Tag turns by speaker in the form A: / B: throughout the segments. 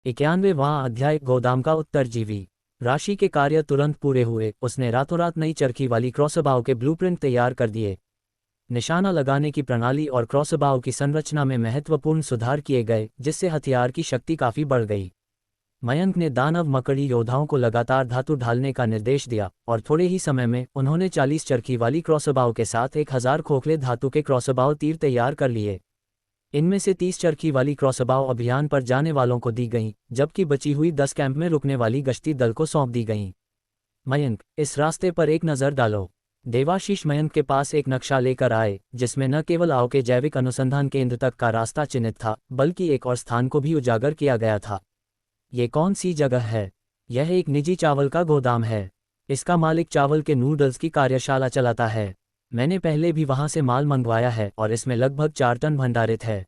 A: 91वां अध्याय गोदाम का उत्तरजीवी। राशि के कार्य तुरंत पूरे हुए। उसने रातों रात नई चरखी वाली क्रॉसबाव के ब्लूप्रिंट तैयार कर दिए। निशाना लगाने की प्रणाली और क्रॉसबाव की संरचना में महत्वपूर्ण सुधार किए गए, जिससे हथियार की शक्ति काफी बढ़ गई। मयंक ने दानव मकड़ी योद्धाओं को लगातार धातु ढालने का निर्देश दिया और थोड़े ही समय में उन्होंने 40 चरखी वाली क्रॉसबाव के साथ 1000 खोखले धातु के क्रॉसबाव तीर तैयार कर लिए। इनमें से 30 चरखी वाली क्रॉसबाव अभियान पर जाने वालों को दी गईं, जबकि बची हुई 10 कैंप में रुकने वाली गश्ती दल को सौंप दी गईं। मयंक, इस रास्ते पर एक नज़र डालो। देवाशीष मयंक के पास एक नक्शा लेकर आए, जिसमें न केवल आओ के जैविक अनुसंधान केंद्र तक का रास्ता चिन्हित था, बल्कि एक और स्थान को भी उजागर किया गया था। ये कौन सी जगह है? यह एक निजी चावल का गोदाम है। इसका मालिक चावल के नूडल्स की कार्यशाला चलाता है। मैंने पहले भी वहां से माल मंगवाया है और इसमें लगभग 4 टन भंडारित है।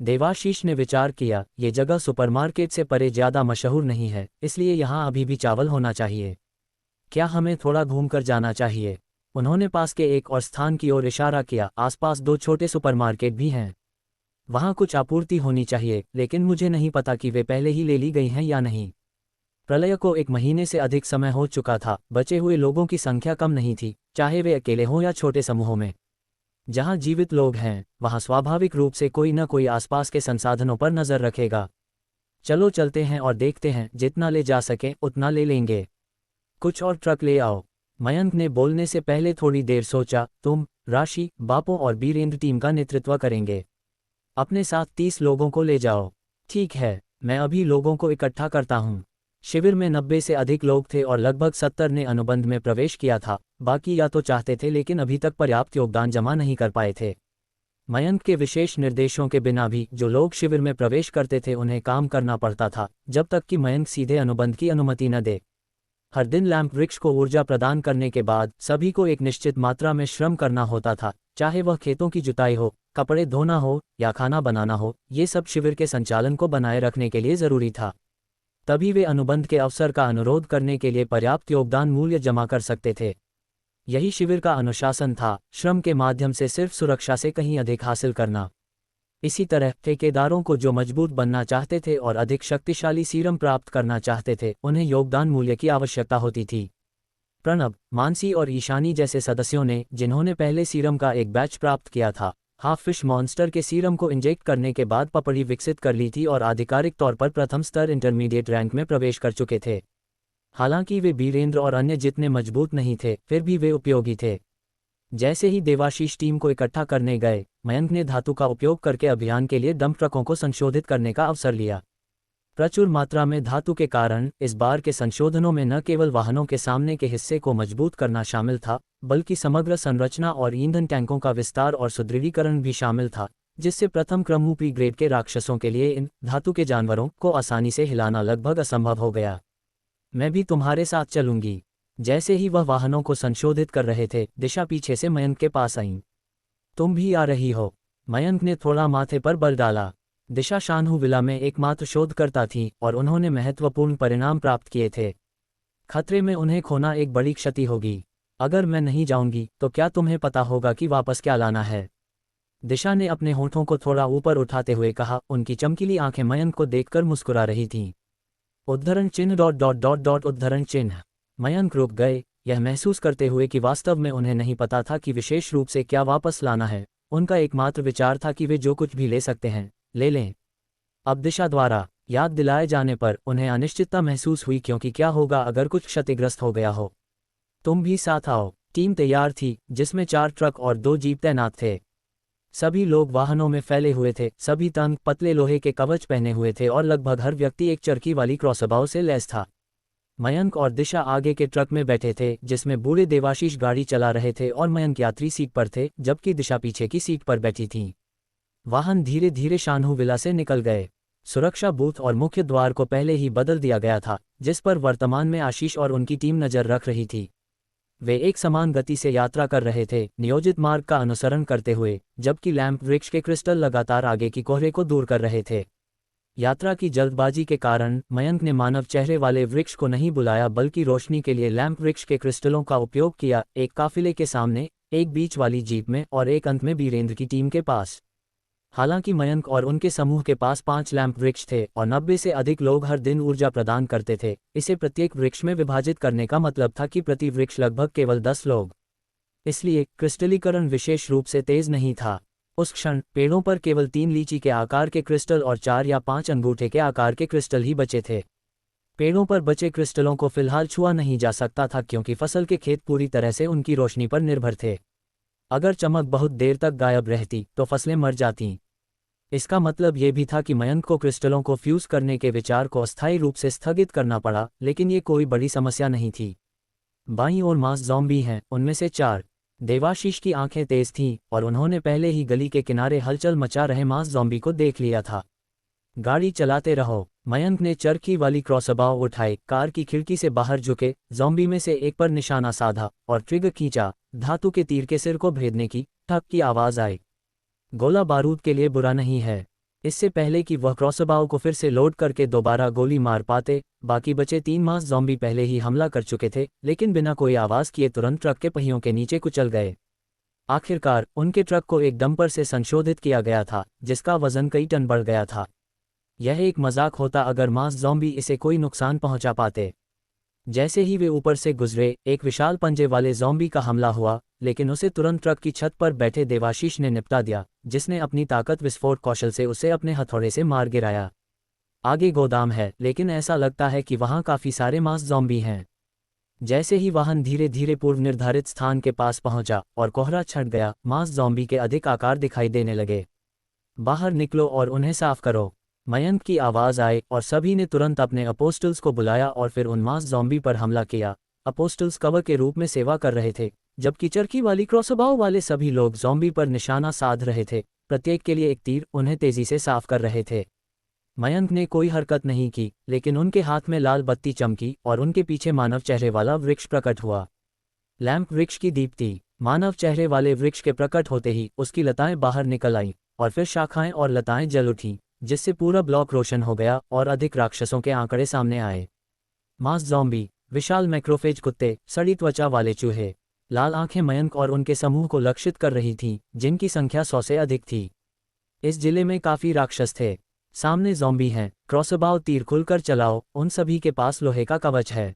A: देवाशीष ने विचार किया, ये जगह सुपरमार्केट से परे ज़्यादा मशहूर नहीं है, इसलिए यहाँ अभी भी चावल होना चाहिए। क्या हमें थोड़ा घूमकर जाना चाहिए? उन्होंने पास के एक और स्थान की ओर इशारा किया। आसपास 2 छोटे सुपरमार्केट भी हैं। वहाँ कुछ आपूर्ति होनी चाहिए, लेकिन मुझे नहीं पता कि वे पहले ही ले ली गई हैं या नहीं। प्रलय को 1 महीने से अधिक समय हो चुका था। बचे हुए लोगों की संख्या कम नहीं थी, चाहे वे अकेले हों या छोटे समूहों में। जहाँ जीवित लोग हैं, वहाँ स्वाभाविक रूप से कोई न कोई आसपास के संसाधनों पर नजर रखेगा। चलो चलते हैं और देखते हैं, जितना ले जा सकें उतना ले लेंगे। कुछ और ट्रक ले आओ। मयंक ने बोलने से पहले थोड़ी देर सोचा। तुम, राशि, बापू और बीरेंद्र टीम का नेतृत्व करेंगे। अपने साथ 30 लोगों को ले जाओ। ठीक है, मैं अभी लोगों को इकट्ठा करता हूँ। शिविर में 90 से अधिक लोग थे और लगभग 70 ने अनुबंध में प्रवेश किया था। बाकी या तो चाहते थे लेकिन अभी तक पर्याप्त योगदान जमा नहीं कर पाए थे। मयंक के विशेष निर्देशों के बिना भी जो लोग शिविर में प्रवेश करते थे उन्हें काम करना पड़ता था, जब तक कि मयंक सीधे अनुबंध की अनुमति न दे। हर दिन लैंप वृक्ष को ऊर्जा प्रदान करने के बाद सभी को एक निश्चित मात्रा में श्रम करना होता था, चाहे वह खेतों की जुताई हो, कपड़े धोना हो या खाना बनाना हो। ये सब शिविर के संचालन को बनाए रखने के लिए जरूरी था। तभी वे अनुबंध के अवसर का अनुरोध करने के लिए पर्याप्त योगदान मूल्य जमा कर सकते थे। यही शिविर का अनुशासन था, श्रम के माध्यम से सिर्फ सुरक्षा से कहीं अधिक हासिल करना। इसी तरह ठेकेदारों को जो मजबूत बनना चाहते थे और अधिक शक्तिशाली सीरम प्राप्त करना चाहते थे, उन्हें योगदान मूल्य की आवश्यकता होती थी। प्रणब, मानसी और ईशानी जैसे सदस्यों ने, जिन्होंने पहले सीरम का एक बैच प्राप्त किया था, हाफ फिश मॉन्स्टर के सीरम को इंजेक्ट करने के बाद पपड़ी विकसित कर ली थी और आधिकारिक तौर पर प्रथम स्तर इंटरमीडिएट रैंक में प्रवेश कर चुके थे। हालांकि वे बीरेंद्र और अन्य जितने मजबूत नहीं थे, फिर भी वे उपयोगी थे। जैसे ही देवाशीष टीम को इकट्ठा करने गए, मयंक ने धातु का उपयोग करके अभियान के लिए डंप ट्रकों को संशोधित करने का अवसर लिया। प्रचुर मात्रा में धातु के कारण इस बार के संशोधनों में न केवल वाहनों के सामने के हिस्से को मजबूत करना शामिल था, बल्कि समग्र संरचना और ईंधन टैंकों का विस्तार और सुदृढ़ीकरण भी शामिल था, जिससे प्रथम क्रम ऊपरी ग्रेड के राक्षसों के लिए इन धातु के जानवरों को आसानी से हिलाना लगभग असंभव हो गया। मैं भी तुम्हारे साथ चलूंगी। जैसे ही वह वाहनों को संशोधित कर रहे थे, दिशा पीछे से मयंक के पास आईं। तुम भी आ रही हो? मयंक ने थोड़ा माथे पर बल डाला। दिशा शान्हु विला में एकमात्र शोधकर्ता थी और उन्होंने महत्वपूर्ण परिणाम प्राप्त किए थे। खतरे में उन्हें खोना एक बड़ी क्षति होगी। अगर मैं नहीं जाऊंगी तो क्या तुम्हें पता होगा कि वापस क्या लाना है? दिशा ने अपने होठों को थोड़ा ऊपर उठाते हुए कहा। उनकी चमकीली आंखें मयंक को देखकर मुस्कुरा रही थीं। उद्धरण चिन्ह ... उद्धरण चिन्ह। मयंक रुक गए, यह महसूस करते हुए कि वास्तव में उन्हें नहीं पता था कि विशेष रूप से क्या वापस लाना है। उनका एकमात्र विचार था कि वे जो कुछ भी ले सकते हैं, ले लें। अब दिशा द्वारा याद दिलाए जाने पर उन्हें अनिश्चितता महसूस हुई, क्योंकि क्या होगा अगर कुछ क्षतिग्रस्त हो गया हो। तुम भी साथ आओ। टीम तैयार थी, जिसमें 4 ट्रक और 2 जीप तैनात थे। सभी लोग वाहनों में फैले हुए थे। सभी तंग पतले लोहे के कवच पहने हुए थे और लगभग हर व्यक्ति एक चरखी वाली क्रॉसबाव से लैस था। मयंक और दिशा आगे के ट्रक में बैठे थे, जिसमें बूढ़े देवाशीष गाड़ी चला रहे थे और मयंक यात्री सीट पर थे, जबकि दिशा पीछे की सीट पर बैठी थी। वाहन धीरे धीरे शान्हु विला से निकल गए। सुरक्षा बूथ और मुख्य द्वार को पहले ही बदल दिया गया था, जिस पर वर्तमान में आशीष और उनकी टीम नजर रख रही थी। वे एक समान गति से यात्रा कर रहे थे, नियोजित मार्ग का अनुसरण करते हुए, जबकि लैंप वृक्ष के क्रिस्टल लगातार आगे की कोहरे को दूर कर रहे थे। यात्रा की जल्दबाजी के कारण मयंक ने मानव चेहरे वाले वृक्ष को नहीं बुलाया, बल्कि रोशनी के लिए लैंप वृक्ष के क्रिस्टलों का उपयोग किया। एक काफिले के सामने, एक बीच वाली जीप में और एक अंत में बीरेंद्र की टीम के पास। हालांकि मयंक और उनके समूह के पास 5 लैंप वृक्ष थे और 90 से अधिक लोग हर दिन ऊर्जा प्रदान करते थे, इसे प्रत्येक वृक्ष में विभाजित करने का मतलब था कि प्रति वृक्ष लगभग केवल 10 लोग। इसलिए क्रिस्टलीकरण विशेष रूप से तेज नहीं था। उस क्षण पेड़ों पर केवल 3 लीची के आकार के क्रिस्टल और 4 या 5 अंगूठे के आकार के क्रिस्टल ही बचे थे। पेड़ों पर बचे क्रिस्टलों को फिलहाल छुआ नहीं जा सकता था क्योंकि फसल के खेत पूरी तरह से उनकी रोशनी पर निर्भर थे। अगर चमक बहुत देर तक गायब रहती तो फसलें मर जातीं। इसका मतलब ये भी था कि मयंक को क्रिस्टलों को फ्यूज करने के विचार को अस्थायी रूप से स्थगित करना पड़ा, लेकिन ये कोई बड़ी समस्या नहीं थी। बाईं ओर मास ज़ॉम्बी हैं, उनमें से 4। देवाशीष की आंखें तेज थीं और उन्होंने पहले ही गली के किनारे हलचल मचा रहे मास ज़ॉम्बी को देख लिया था। गाड़ी चलाते रहो। मयंक ने चरखी वाली क्रॉसबाव उठाई, कार की खिड़की से बाहर झुके, ज़ॉम्बी में से एक पर निशाना साधा और ट्रिगर खींचा। धातु के तीर के सिर को भेदने की ठक की आवाज़ आई। गोला बारूद के लिए बुरा नहीं है। इससे पहले कि वह क्रॉसबाव को फिर से लोड करके दोबारा गोली मार पाते, बाकी बचे 3 मास ज़ॉम्बी पहले ही हमला कर चुके थे, लेकिन बिना कोई आवाज़ किए तुरंत ट्रक के पहियों के नीचे कुचल गए। आखिरकार उनके ट्रक को एक डंपर से संशोधित किया गया था, जिसका वजन कई टन बढ़ गया था। यह एक मजाक होता अगर मास ज़ॉम्बी इसे कोई नुकसान पहुंचा पाते। जैसे ही वे ऊपर से गुजरे, एक विशाल पंजे वाले ज़ॉम्बी का हमला हुआ, लेकिन उसे तुरंत ट्रक की छत पर बैठे देवाशीष ने निपटा दिया, जिसने अपनी ताकत विस्फोट कौशल से उसे अपने हथौड़े से मार गिराया। आगे गोदाम है, लेकिन ऐसा लगता है कि वहां काफी सारे मास ज़ॉम्बी हैं। जैसे ही वाहन धीरे धीरे पूर्व निर्धारित स्थान के पास पहुंचा और कोहरा छट गया, मास ज़ॉम्बी के अधिक आकार दिखाई देने लगे। बाहर निकलो और उन्हें साफ करो। मयंक की आवाज़ आई और सभी ने तुरंत अपने अपोस्टल्स को बुलाया और फिर उन मास ज़ॉम्बी पर हमला किया। अपोस्टल्स कवर के रूप में सेवा कर रहे थे, जबकि चरखी वाली क्रॉसबाव वाले सभी लोग ज़ॉम्बी पर निशाना साध रहे थे, प्रत्येक के लिए एक तीर, उन्हें तेजी से साफ कर रहे थे। मयंक ने कोई हरकत नहीं की, लेकिन उनके हाथ में लाल बत्ती चमकी और उनके पीछे मानव चेहरे वाला वृक्ष प्रकट हुआ। लैंप वृक्ष की दीप्ति। मानव चेहरे वाले वृक्ष के प्रकट होते ही उसकी लताएं बाहर निकल आईं और फिर शाखाएं और लताएं जल उठीं, जिससे पूरा ब्लॉक रोशन हो गया और अधिक राक्षसों के आंकड़े सामने आए। मास ज़ॉम्बी, विशाल मैक्रोफेज कुत्ते, सड़ी त्वचा वाले चूहे, लाल आंखें मयंक और उनके समूह को लक्षित कर रही थीं, जिनकी संख्या 100 से अधिक थी। इस जिले में काफी राक्षस थे। सामने ज़ॉम्बी हैं, क्रॉसबाव तीर खुलकर चलाओ, उन सभी के पास लोहे का कवच है।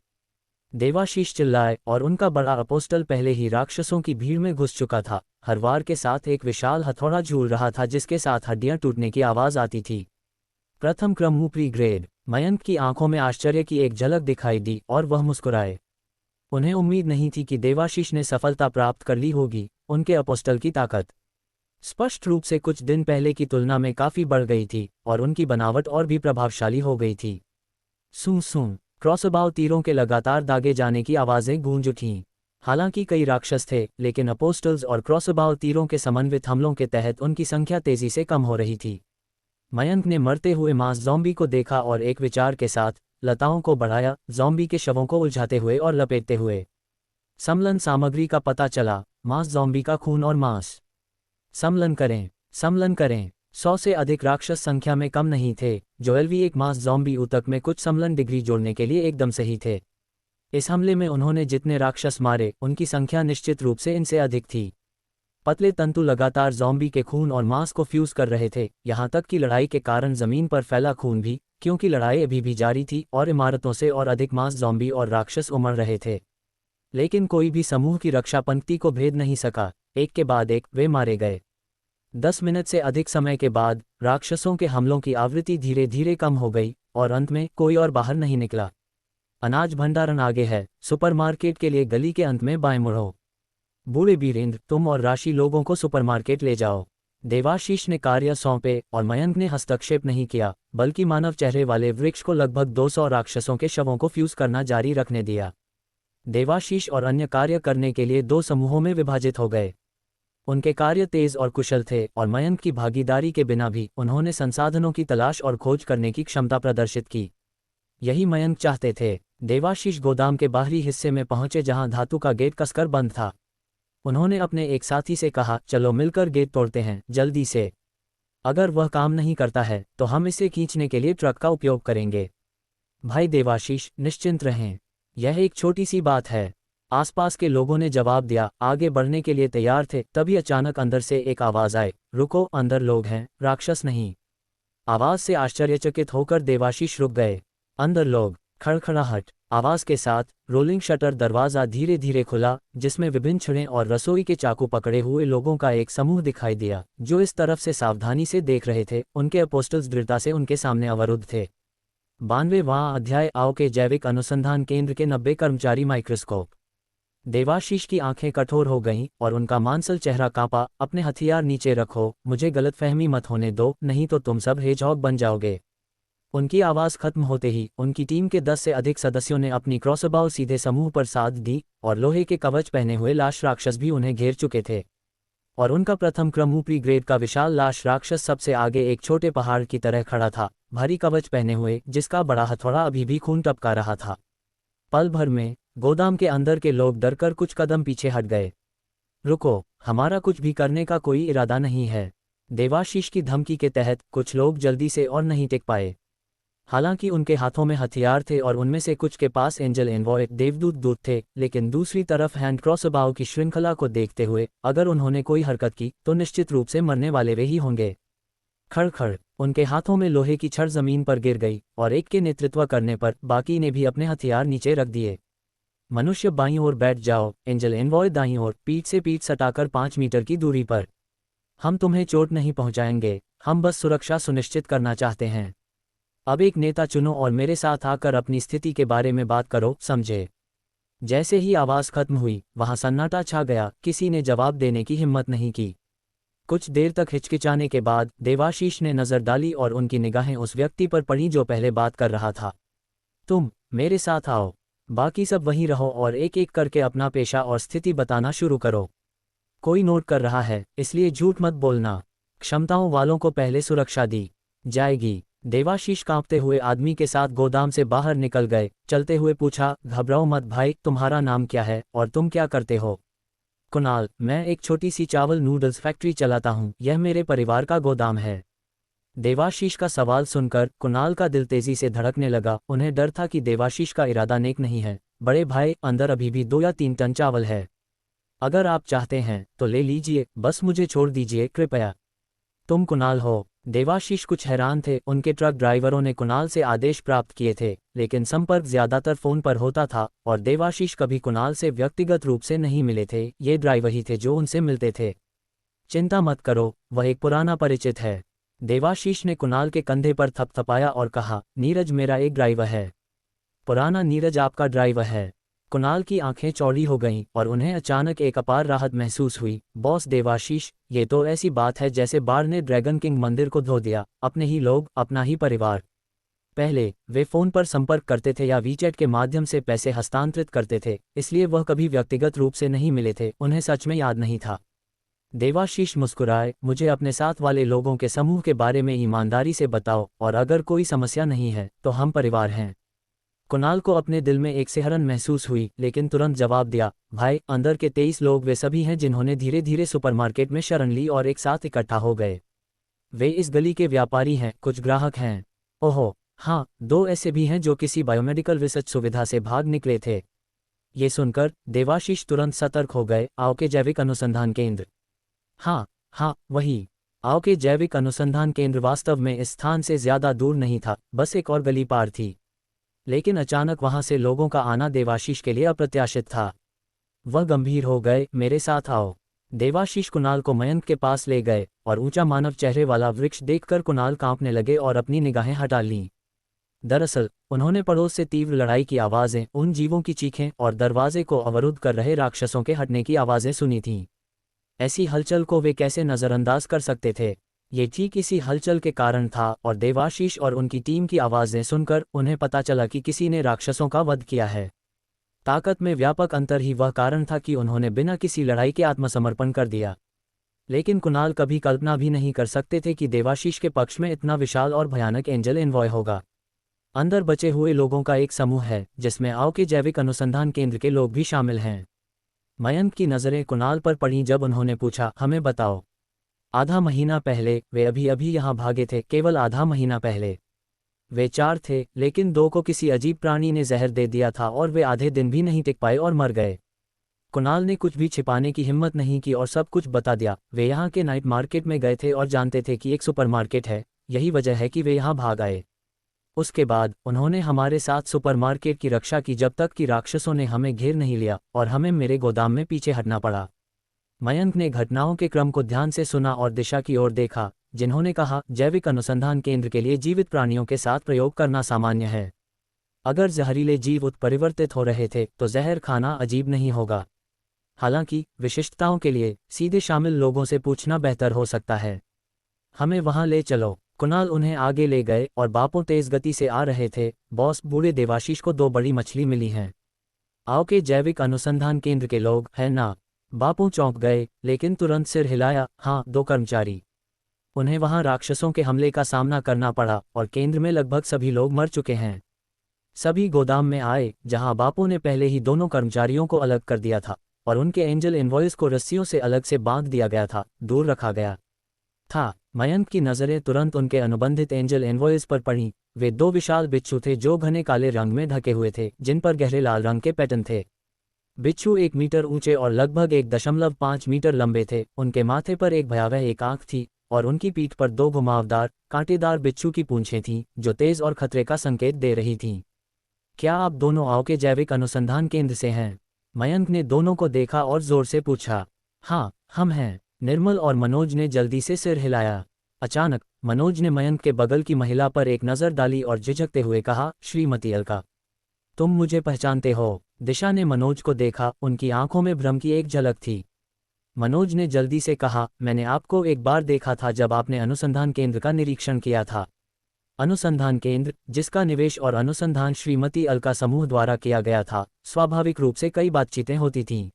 A: देवाशीष चिल्लाए और उनका बड़ा अपोस्टल पहले ही राक्षसों की भीड़ में घुस चुका था, हर वार के साथ एक विशाल हथौड़ा झूल रहा था जिसके साथ हड्डियां टूटने की आवाज आती थी। प्रथम क्रम ऊपरी ग्रेड। मयंक की आंखों में आश्चर्य की एक झलक दिखाई दी और वह मुस्कुराए। उन्हें उम्मीद नहीं थी कि देवाशीष ने सफलता प्राप्त कर ली होगी। उनके अपोस्टल की ताकत स्पष्ट रूप से कुछ दिन पहले की तुलना में काफी बढ़ गई थी और उनकी बनावट और भी प्रभावशाली हो गई थी। सूं सूं, क्रॉसबाव तीरों के लगातार दागे जाने की आवाजें गूंज उठीं। हालांकि कई राक्षस थे, लेकिन अपोस्टल्स और क्रॉसबाव तीरों के समन्वित हमलों के तहत उनकी संख्या तेजी से कम हो रही थी। मयंक ने मरते हुए मास ज़ॉम्बी को देखा और एक विचार के साथ लताओं को बढ़ाया, ज़ॉम्बी के शवों को उलझाते हुए और लपेटते हुए। समलन सामग्री का पता चला, मास ज़ॉम्बी का खून और मांस। समलन करें, समलन करें। 100 से अधिक राक्षस संख्या में कम नहीं थे। जोएलवी एक मास ज़ॉम्बी ऊतक में कुछ समलन डिग्री जोड़ने के लिए एकदम सही थे। इस हमले में उन्होंने जितने राक्षस मारे, उनकी संख्या निश्चित रूप से इनसे अधिक थी। पतले तंतु लगातार ज़ॉम्बी के खून और मांस को फ्यूज कर रहे थे, यहाँ तक कि लड़ाई के कारण जमीन पर फैला खून भी, क्योंकि लड़ाई अभी भी जारी थी और इमारतों से और अधिक मास ज़ॉम्बी और राक्षस उमड़ रहे थे। लेकिन कोई भी समूह की रक्षा पंक्ति को भेद नहीं सका। एक के बाद एक वे मारे गए। 10 मिनट से अधिक समय के बाद राक्षसों के हमलों की आवृत्ति धीरे धीरे कम हो गई और अंत में कोई और बाहर नहीं निकला। अनाज भंडारण आगे है, सुपरमार्केट के लिए गली के अंत में बाएं मुड़ो। बूढ़े वीरेंद्र, तुम और राशि लोगों को सुपरमार्केट ले जाओ। देवाशीष ने कार्य सौंपे और मयंक ने हस्तक्षेप नहीं किया, बल्कि मानव चेहरे वाले वृक्ष को लगभग 200 राक्षसों के शवों को फ्यूज करना जारी रखने दिया। देवाशीष और अन्य कार्य करने के लिए 2 समूहों में विभाजित हो गए। उनके कार्य तेज और कुशल थे और मयंक की भागीदारी के बिना भी उन्होंने संसाधनों की तलाश और खोज करने की क्षमता प्रदर्शित की। यही मयंक चाहते थे। देवाशीष गोदाम के बाहरी हिस्से में पहुंचे जहां धातु का गेट कसकर बंद था। उन्होंने अपने एक साथी से कहा, चलो मिलकर गेट तोड़ते हैं, जल्दी से। अगर वह काम नहीं करता है तो हम इसे खींचने के लिए ट्रक का उपयोग करेंगे। भाई देवाशीष, निश्चिंत रहें, यह एक छोटी सी बात है। आसपास के लोगों ने जवाब दिया, आगे बढ़ने के लिए तैयार थे। तभी अचानक अंदर से एक आवाज़ आई, रुको, अंदर लोग हैं, राक्षस नहीं। आवाज़ से आश्चर्यचकित होकर देवाशीष रुक गए। अंदर लोग। खड़खड़ाहट। आवाज़ के साथ रोलिंग शटर दरवाज़ा धीरे धीरे खुला, जिसमें विभिन्न छड़ें और रसोई के चाकू पकड़े हुए लोगों का एक समूह दिखाई दिया, जो इस तरफ से सावधानी से देख रहे थे। उनके अपोस्टल्स दृढ़ता से उनके सामने अवरुद्ध थे। 92वां अध्याय। आओ के जैविक अनुसंधान केंद्र के 90 कर्मचारी। माइक्रोस्कोप। देवाशीष की आंखें कठोर हो गईं और उनका मांसल चेहरा कांपा। अपने हथियार नीचे रखो, मुझे गलतफहमी मत होने दो, नहीं तो तुम सब हेजहॉग बन जाओगे। उनकी आवाज़ खत्म होते ही उनकी टीम के 10 से अधिक सदस्यों ने अपनी क्रॉसबाउ सीधे समूह पर साध दी, और लोहे के कवच पहने हुए लाश राक्षस भी उन्हें घेर चुके थे। और उनका प्रथम क्रम ऊपरी ग्रेड का विशाल लाश राक्षस सबसे आगे एक छोटे पहाड़ की तरह खड़ा था, भारी कवच पहने हुए, जिसका बड़ा हथौड़ा अभी भी खून टपका रहा था। पल भर में गोदाम के अंदर के लोग डरकर कुछ कदम पीछे हट गए। रुको, हमारा कुछ भी करने का कोई इरादा नहीं है। देवाशीष की धमकी के तहत कुछ लोग जल्दी से और नहीं टिक पाए। हालांकि उनके हाथों में हथियार थे और उनमें से कुछ के पास एंजल एनवॉय देवदूत दूत थे, लेकिन दूसरी तरफ हैंड क्रॉसबाउ की श्रृंखला को देखते हुए अगर उन्होंने कोई हरकत की तो निश्चित रूप से मरने वाले वे ही होंगे। खड़खड़। उनके हाथों में लोहे की छड़ जमीन पर गिर गई और एक के नेतृत्व करने पर बाकी ने भी अपने हथियार नीचे रख दिए। मनुष्य बाईं ओर बैठ जाओ, एंजल एनवॉय दाईं ओर, पीठ से पीठ सटाकर 5 मीटर की दूरी पर। हम तुम्हें चोट नहीं पहुंचाएंगे, हम बस सुरक्षा सुनिश्चित करना चाहते हैं। अब एक नेता चुनो और मेरे साथ आकर अपनी स्थिति के बारे में बात करो, समझे। जैसे ही आवाज़ खत्म हुई वहां सन्नाटा छा गया, किसी ने जवाब देने की हिम्मत नहीं की। कुछ देर तक हिचकिचाने के बाद देवाशीष ने नज़र डाली और उनकी निगाहें उस व्यक्ति पर पड़ी जो पहले बात कर रहा था। तुम मेरे साथ आओ, बाकी सब वहीं रहो और एक एक करके अपना पेशा और स्थिति बताना शुरू करो। कोई नोट कर रहा है, इसलिए झूठ मत बोलना। क्षमताओं वालों को पहले सुरक्षा दी जाएगी। देवाशीष कांपते हुए आदमी के साथ गोदाम से बाहर निकल गए। चलते हुए पूछा, घबराओ मत भाई, तुम्हारा नाम क्या है और तुम क्या करते हो? कुणाल, मैं एक छोटी सी चावल नूडल्स फैक्ट्री चलाता हूँ, यह मेरे परिवार का गोदाम है। देवाशीष का सवाल सुनकर कुणाल का दिल तेजी से धड़कने लगा। उन्हें डर था कि देवाशीष का इरादा नेक नहीं है। बड़े भाई, अंदर अभी भी 2 या 3 टन चावल है। अगर आप चाहते हैं तो ले लीजिए, बस मुझे छोड़ दीजिए कृपया। तुम कुणाल हो? देवाशीष कुछ हैरान थे। उनके ट्रक ड्राइवरों ने कुणाल से आदेश प्राप्त किए थे, लेकिन संपर्क ज्यादातर फोन पर होता था और देवाशीष कभी कुणाल से व्यक्तिगत रूप से नहीं मिले थे। ये ड्राइवर ही थे जो उनसे मिलते थे। चिंता मत करो, वह एक पुराना परिचित है। देवाशीष ने कुणाल के कंधे पर थपथपाया और कहा, नीरज मेरा एक ड्राइवर है। पुराना नीरज आपका ड्राइवर है? कुणाल की आंखें चौड़ी हो गईं और उन्हें अचानक एक अपार राहत महसूस हुई। बॉस देवाशीष, ये तो ऐसी बात है जैसे बाढ़ ने ड्रैगन किंग मंदिर को धो दिया। अपने ही लोग, अपना ही परिवार। पहले वे फोन पर संपर्क करते थे या वीचैट के माध्यम से पैसे हस्तांतरित करते थे, इसलिए वह कभी व्यक्तिगत रूप से नहीं मिले थे। उन्हें सच में याद नहीं था। देवाशीष मुस्कुराए, मुझे अपने साथ वाले लोगों के समूह के बारे में ईमानदारी से बताओ, और अगर कोई समस्या नहीं है तो हम परिवार हैं। कुणाल को अपने दिल में एक सिहरन महसूस हुई, लेकिन तुरंत जवाब दिया, भाई, अंदर के 23 लोग वे सभी हैं जिन्होंने धीरे धीरे सुपरमार्केट में शरण ली और एक साथ इकट्ठा हो गए। वे इस गली के व्यापारी हैं, कुछ ग्राहक हैं। ओहो हाँ, 2 ऐसे भी हैं जो किसी बायोमेडिकल रिसर्च सुविधा से भाग निकले थे। ये सुनकर देवाशीष तुरंत सतर्क हो गए। आओ के जैविक अनुसंधान केंद्र? हाँ, वही। आओ के जैविक अनुसंधान केंद्र वास्तव में इस स्थान से ज्यादा दूर नहीं था, बस एक और गली पार थी। लेकिन अचानक वहां से लोगों का आना देवाशीष के लिए अप्रत्याशित था। वह गंभीर हो गए। मेरे साथ आओ। देवाशीष कुणाल को मयंक के पास ले गए और ऊंचा मानव चेहरे वाला वृक्ष देखकर कुणाल कांपने लगे और अपनी निगाहें हटा लीं। दरअसल उन्होंने पड़ोस से तीव्र लड़ाई की आवाज़ें, उन जीवों की चीखें और दरवाजे को अवरुद्ध कर रहे राक्षसों के हटने की आवाज़ें सुनी थीं। ऐसी हलचल को वे कैसे नज़रअंदाज कर सकते थे? ये ठीक इसी हलचल के कारण था, और देवाशीष और उनकी टीम की आवाज़ें सुनकर उन्हें पता चला कि किसी ने राक्षसों का वध किया है। ताकत में व्यापक अंतर ही वह कारण था कि उन्होंने बिना किसी लड़ाई के आत्मसमर्पण कर दिया। लेकिन कुणाल कभी कल्पना भी नहीं कर सकते थे कि देवाशीष के पक्ष में इतना विशाल और भयानक एंजल एनवॉय होगा। अंदर बचे हुए लोगों का एक समूह है, जिसमें आओ के जैविक अनुसंधान केंद्र के लोग भी शामिल हैं। मयंक की नज़रें कुणाल पर पड़ीं जब उन्होंने पूछा, हमें बताओ। आधा महीना पहले वे अभी यहाँ भागे थे, केवल आधा महीना पहले। वे 4 थे, लेकिन 2 को किसी अजीब प्राणी ने जहर दे दिया था और वे आधे दिन भी नहीं टिक पाए और मर गए। कुणाल ने कुछ भी छिपाने की हिम्मत नहीं की और सब कुछ बता दिया। वे यहाँ के नाइट मार्केट में गए थे और जानते थे कि एक सुपरमार्केट है, यही वजह है कि वे यहाँ भाग आए। उसके बाद उन्होंने हमारे साथ सुपरमार्केट की रक्षा की जब तक कि राक्षसों ने हमें घेर नहीं लिया और हमें मेरे गोदाम में पीछे हटना पड़ा। मयंक ने घटनाओं के क्रम को ध्यान से सुना और दिशा की ओर देखा, जिन्होंने कहा, जैविक अनुसंधान केंद्र के लिए जीवित प्राणियों के साथ प्रयोग करना सामान्य है। अगर जहरीले जीव उत्परिवर्तित हो रहे थे तो जहर खाना अजीब नहीं होगा। हालांकि विशिष्टताओं के लिए सीधे शामिल लोगों से पूछना बेहतर हो सकता है। हमें वहां ले चलो। कुणाल उन्हें आगे ले गए और बापों तेज गति से आ रहे थे। बॉस, बूढ़े देवाशीष को 2 बड़ी मछली मिली हैं। आओ के जैविक अनुसंधान केंद्र के लोग हैं ना? बापों चौंक गए, लेकिन तुरंत सिर हिलाया। हाँ, 2 कर्मचारी। उन्हें वहां राक्षसों के हमले का सामना करना पड़ा और केंद्र में लगभग सभी लोग मर चुके हैं। सभी गोदाम में आए, जहां बापों ने पहले ही दोनों कर्मचारियों को अलग कर दिया था और उनके एंजल इनवॉइस को रस्सियों से अलग से बांध दिया गया था, दूर रखा गया था। मयंक की नज़रें तुरंत उनके अनुबंधित एंजल इनवॉइस पर पड़ीं। वे 2 विशाल बिच्छू थे जो घने काले रंग में ढके हुए थे, जिन पर गहरे लाल रंग के पैटर्न थे। बिच्छू 1 मीटर ऊंचे और लगभग 1.5 मीटर लंबे थे। उनके माथे पर एक भयावह एक आंख थी और उनकी पीठ पर 2 घुमावदार कांटेदार बिच्छू की पूंछें थीं, जो तेज और खतरे का संकेत दे रही थीं। क्या आप दोनों आओ के जैविक अनुसंधान केंद्र से हैं? मयंक ने दोनों को देखा और जोर से पूछा। हाँ, हम हैं। निर्मल और मनोज ने जल्दी से सिर हिलाया। अचानक मनोज ने मयंक के बगल की महिला पर एक नज़र डाली और झिझकते हुए कहा, श्रीमती अलका, तुम मुझे पहचानते हो? दिशा ने मनोज को देखा, उनकी आंखों में भ्रम की एक झलक थी। मनोज ने जल्दी से कहा, मैंने आपको एक बार देखा था जब आपने अनुसंधान केंद्र का निरीक्षण किया था। अनुसंधान केंद्र, जिसका निवेश और अनुसंधान श्रीमती अलका समूह द्वारा किया गया था, स्वाभाविक रूप से कई बातचीतें होती थीं।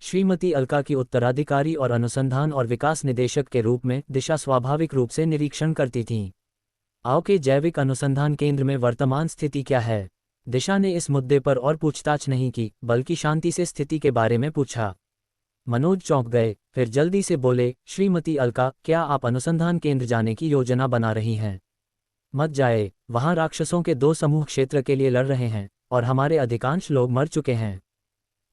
A: श्रीमती अलका की उत्तराधिकारी और अनुसंधान और विकास निदेशक के रूप में दिशा स्वाभाविक रूप से निरीक्षण करती थीं। आओ के जैविक अनुसंधान केंद्र में वर्तमान स्थिति क्या है? दिशा ने इस मुद्दे पर और पूछताछ नहीं की, बल्कि शांति से स्थिति के बारे में पूछा। मनोज चौंक गए, फिर जल्दी से बोले, श्रीमती अलका, क्या आप अनुसंधान केंद्र जाने की योजना बना रही हैं? मत जाए, वहां राक्षसों के 2 समूह क्षेत्र के लिए लड़ रहे हैं और हमारे अधिकांश लोग मर चुके हैं।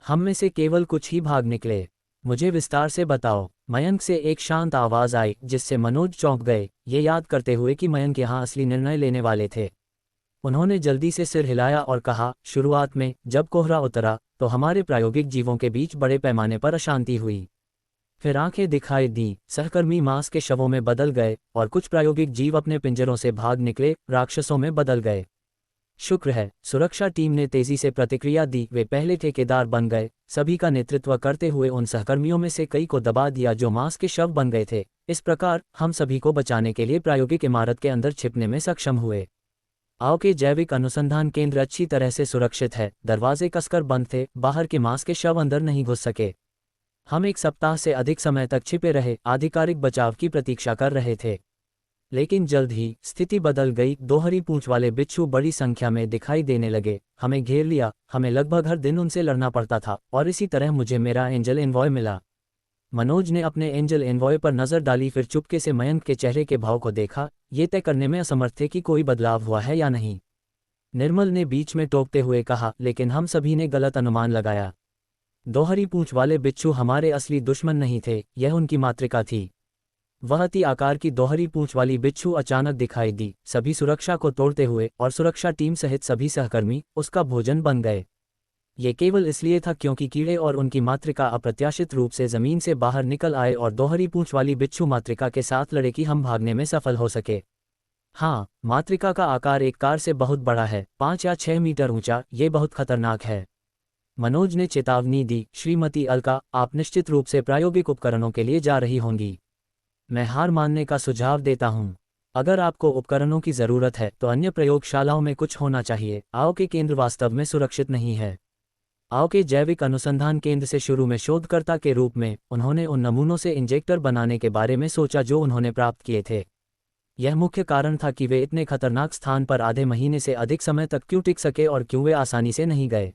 A: हम में से केवल कुछ ही भाग निकले। मुझे विस्तार से बताओ। मयंक से एक शांत आवाज आई, जिससे मनोज चौंक गए, ये याद करते हुए कि मयंक यहाँ असली निर्णय लेने वाले थे। उन्होंने जल्दी से सिर हिलाया और कहा, शुरुआत में जब कोहरा उतरा तो हमारे प्रायोगिक जीवों के बीच बड़े पैमाने पर अशांति हुई। फिर आंखें दिखाई दी, सहकर्मी मांस के शवों में बदल गए और कुछ प्रायोगिक जीव अपने पिंजरों से भाग निकले, राक्षसों में बदल गए। शुक्र है, सुरक्षा टीम ने तेजी से प्रतिक्रिया दी। वे पहले ठेकेदार बन गए, सभी का नेतृत्व करते हुए उन सहकर्मियों में से कई को दबा दिया जो मांस के शव बन गए थे। इस प्रकार हम सभी को बचाने के लिए प्रायोगिक इमारत के अंदर छिपने में सक्षम हुए। आओ के जैविक अनुसंधान केंद्र अच्छी तरह से सुरक्षित है, दरवाजे कसकर बंद थे, बाहर के मांस के शव अंदर नहीं घुस सके। हम 1 सप्ताह से अधिक समय तक छिपे रहे, आधिकारिक बचाव की प्रतीक्षा कर रहे थे। लेकिन जल्द ही स्थिति बदल गई। 2 हरी पूंछ वाले बिच्छू बड़ी संख्या में दिखाई देने लगे, हमें घेर लिया। हमें लगभग हर दिन उनसे लड़ना पड़ता था और इसी तरह मुझे मेरा एंजल एनवॉय मिला। मनोज ने अपने एंजल एनवॉय पर नजर डाली, फिर चुपके से मयंक के चेहरे के भाव को देखा। ये तय करने में असमर्थ थे कि कोई बदलाव हुआ है या नहीं। निर्मल ने बीच में टोकते हुए कहा, लेकिन हम सभी ने गलत अनुमान लगाया। 2 हरी पूंछ वाले बिच्छू हमारे असली दुश्मन नहीं थे, यह उनकी मातृका थी। वह अति आकार की 2 हरी पूंछ वाली बिच्छू अचानक दिखाई दी, सभी सुरक्षा को तोड़ते हुए, और सुरक्षा टीम सहित सभी सहकर्मी उसका भोजन बन गए। ये केवल इसलिए था क्योंकि कीड़े और उनकी मातृका अप्रत्याशित रूप से जमीन से बाहर निकल आए और 2 हरी पूंछ वाली बिच्छू मातृका के साथ लड़े कि हम भागने में सफल हो सके। हाँ, मातृका का आकार एक कार से बहुत बड़ा है, 5 या 6 मीटर ऊंचा। ये बहुत खतरनाक है। मनोज ने चेतावनी दी, श्रीमती अलका, आप निश्चित रूप से प्रायोगिक उपकरणों के लिए जा रही होंगी। मैं हार मानने का सुझाव देता हूं। अगर आपको उपकरणों की जरूरत है तो अन्य प्रयोगशालाओं में कुछ होना चाहिए। आओ के केंद्र वास्तव में सुरक्षित नहीं है। आओ के जैविक अनुसंधान केंद्र से शुरू में शोधकर्ता के रूप में उन्होंने उन नमूनों से इंजेक्टर बनाने के बारे में सोचा जो उन्होंने प्राप्त किए थे। यह मुख्य कारण था कि वे इतने खतरनाक स्थान पर आधे महीने से अधिक समय तक क्यों टिक सके और क्यों वे आसानी से नहीं गए।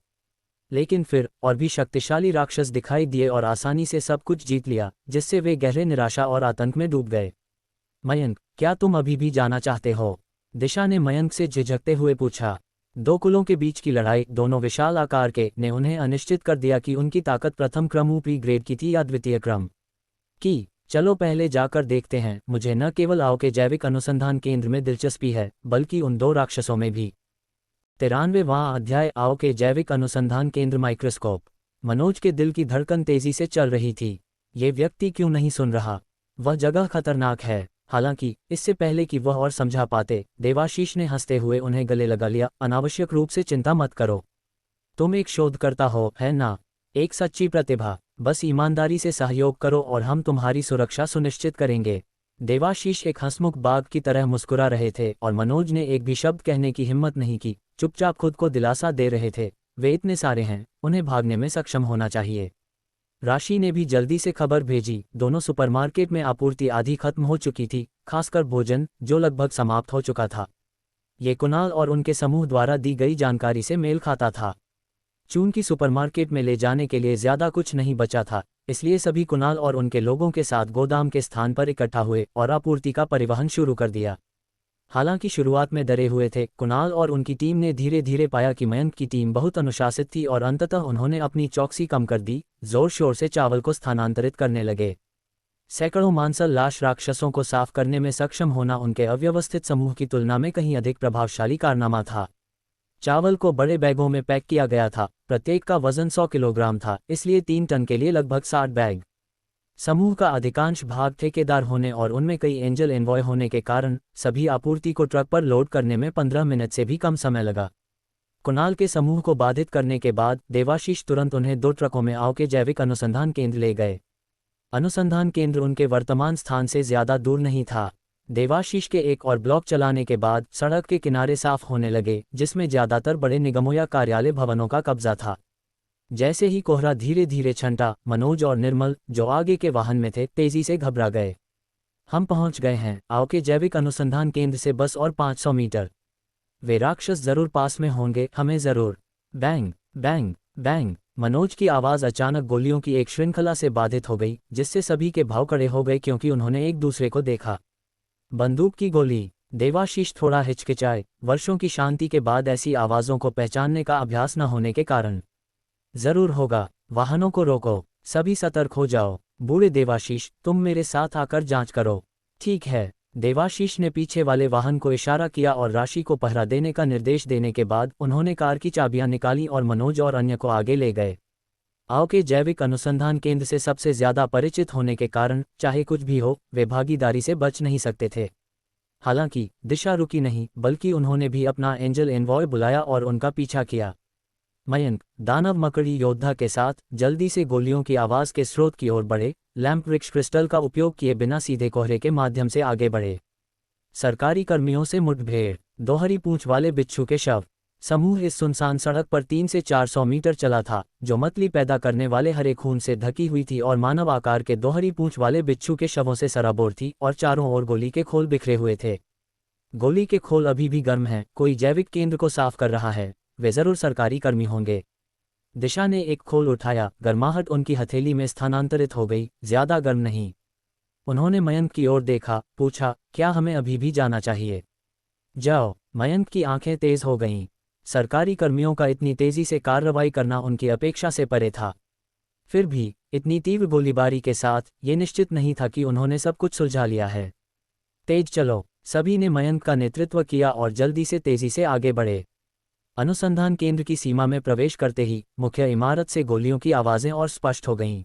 A: लेकिन फिर और भी शक्तिशाली राक्षस दिखाई दिए और आसानी से सब कुछ जीत लिया, जिससे वे गहरे निराशा और आतंक में डूब गए। मयंक, क्या तुम अभी भी जाना चाहते हो? दिशा ने मयंक से झिझकते हुए पूछा। दो कुलों के बीच की लड़ाई, दोनों विशाल आकार के, ने उन्हें अनिश्चित कर दिया कि उनकी ताकत प्रथम क्रम ऊपरी ग्रेड की थी या द्वितीय क्रम की। चलो पहले जाकर देखते हैं। मुझे न केवल आओ के जैविक अनुसंधान केंद्र में दिलचस्पी है, बल्कि उन दो राक्षसों में भी। 93वां अध्याय, आओ के जैविक अनुसंधान केंद्र। माइक्रोस्कोप। मनोज के दिल की धड़कन तेजी से चल रही थी। ये व्यक्ति क्यों नहीं सुन रहा? वह जगह खतरनाक है। हालांकि इससे पहले कि वह और समझा पाते, देवाशीष ने हंसते हुए उन्हें गले लगा लिया। अनावश्यक रूप से चिंता मत करो। तुम एक शोधकर्ता हो, है ना? एक सच्ची प्रतिभा। बस ईमानदारी से सहयोग करो और हम तुम्हारी सुरक्षा सुनिश्चित करेंगे। देवाशीष एक हंसमुख बाघ की तरह मुस्कुरा रहे थे और मनोज ने एक भी शब्द कहने की हिम्मत नहीं की। चुपचाप खुद को दिलासा दे रहे थे, वे इतने सारे हैं, उन्हें भागने में सक्षम होना चाहिए। राशि ने भी जल्दी से खबर भेजी। दोनों सुपरमार्केट में आपूर्ति आधी खत्म हो चुकी थी, खासकर भोजन, जो लगभग समाप्त हो चुका था। ये कुणाल और उनके समूह द्वारा दी गई जानकारी से मेल खाता था। चून की सुपरमार्केट में ले जाने के लिए ज्यादा कुछ नहीं बचा था, इसलिए सभी कुणाल और उनके लोगों के साथ गोदाम के स्थान पर इकट्ठा हुए और आपूर्ति का परिवहन शुरू कर दिया। हालांकि शुरुआत में डरे हुए थे, कुणाल और उनकी टीम ने धीरे धीरे पाया कि मयंक की टीम बहुत अनुशासित थी और अंततः उन्होंने अपनी चौकसी कम कर दी, जोर शोर से चावल को स्थानांतरित करने लगे। सैकड़ों मांसल लाश राक्षसों को साफ करने में सक्षम होना उनके अव्यवस्थित समूह की तुलना में कहीं अधिक प्रभावशाली कारनामा था। चावल को बड़े बैगों में पैक किया गया था। प्रत्येक का वजन 100 किलोग्राम था, इसलिए 3 टन के लिए लगभग 60 बैग। समूह का अधिकांश भाग ठेकेदार होने और उनमें कई एंजल एनवॉय होने के कारण सभी आपूर्ति को ट्रक पर लोड करने में 15 मिनट से भी कम समय लगा। कुणाल के समूह को बाधित करने के बाद देवाशीष तुरंत उन्हें 2 ट्रकों में आओ के जैविक अनुसंधान केंद्र ले गए। अनुसंधान केंद्र उनके वर्तमान स्थान से ज्यादा दूर नहीं था। देवाशीष के एक और ब्लॉक चलाने के बाद सड़क के किनारे साफ होने लगे, जिसमें ज्यादातर बड़े निगमों या कार्यालय भवनों का कब्जा था। जैसे ही कोहरा धीरे धीरे छंटा, मनोज और निर्मल, जो आगे के वाहन में थे, तेजी से घबरा गए। हम पहुंच गए हैं, आओ के जैविक अनुसंधान केंद्र से बस और 500 मीटर। वे राक्षस जरूर पास में होंगे, हमें जरूर। Bang bang bang. मनोज की आवाज अचानक गोलियों की एक श्रृंखला से बाधित हो गई, जिससे सभी के भाव खड़े हो गए क्योंकि उन्होंने एक दूसरे को देखा। बंदूक की गोली। देवाशीष थोड़ा हिचकिचाए, वर्षों की शांति के बाद ऐसी आवाजों को पहचानने का अभ्यास न होने के कारण। जरूर होगा। वाहनों को रोको, सभी सतर्क हो जाओ। बूढ़े देवाशीष, तुम मेरे साथ आकर जांच करो। ठीक है। देवाशीष ने पीछे वाले वाहन को इशारा किया और राशि को पहरा देने का निर्देश देने के बाद उन्होंने कार की चाबियां निकाली और मनोज और अन्य को आगे ले गए। आओ के जैविक अनुसंधान केंद्र से सबसे ज्यादा परिचित होने के कारण, चाहे कुछ भी हो, वे भागीदारी से बच नहीं सकते थे। हालांकि दिशा रुकी नहीं, बल्कि उन्होंने भी अपना एंजल एनवॉय बुलाया और उनका पीछा किया। मयंक, दानव मकड़ी योद्धा के साथ, जल्दी से गोलियों की आवाज के स्रोत की ओर बढ़े। लैंप वृक्ष क्रिस्टल का उपयोग किए बिना सीधे कोहरे के माध्यम से आगे बढ़े। सरकारी कर्मियों से मुठभेड़। दोहरी पूंछ वाले बिच्छू के शव। समूह इस सुनसान सड़क पर 300 से 400 मीटर चला था, जो मतली पैदा करने वाले हरे खून से ढकी हुई थी और मानव आकार के दोहरी पूंछ वाले बिच्छू के शवों से सराबोर थी और चारों ओर गोली के खोल बिखरे हुए थे। गोली के खोल अभी भी गर्म हैं, कोई जैविक केंद्र को साफ कर रहा है, वे जरूर सरकारी कर्मी होंगे। दिशा ने एक खोल उठाया, गर्माहट उनकी हथेली में स्थानांतरित हो गई, ज्यादा गर्म नहीं। उन्होंने मयंक की ओर देखा, पूछा, क्या हमें अभी भी जाना चाहिए? जाओ। मयंक की आंखें तेज हो गईं। सरकारी कर्मियों का इतनी तेजी से कार्रवाई करना उनकी अपेक्षा से परे था। फिर भी इतनी तीव्र गोलीबारी के साथ ये निश्चित नहीं था कि उन्होंने सब कुछ सुलझा लिया है। तेज चलो। सभी ने मयंक का नेतृत्व किया और जल्दी से तेजी से आगे बढ़े। अनुसंधान केंद्र की सीमा में प्रवेश करते ही मुख्य इमारत से गोलियों की आवाजें और स्पष्ट हो गईं।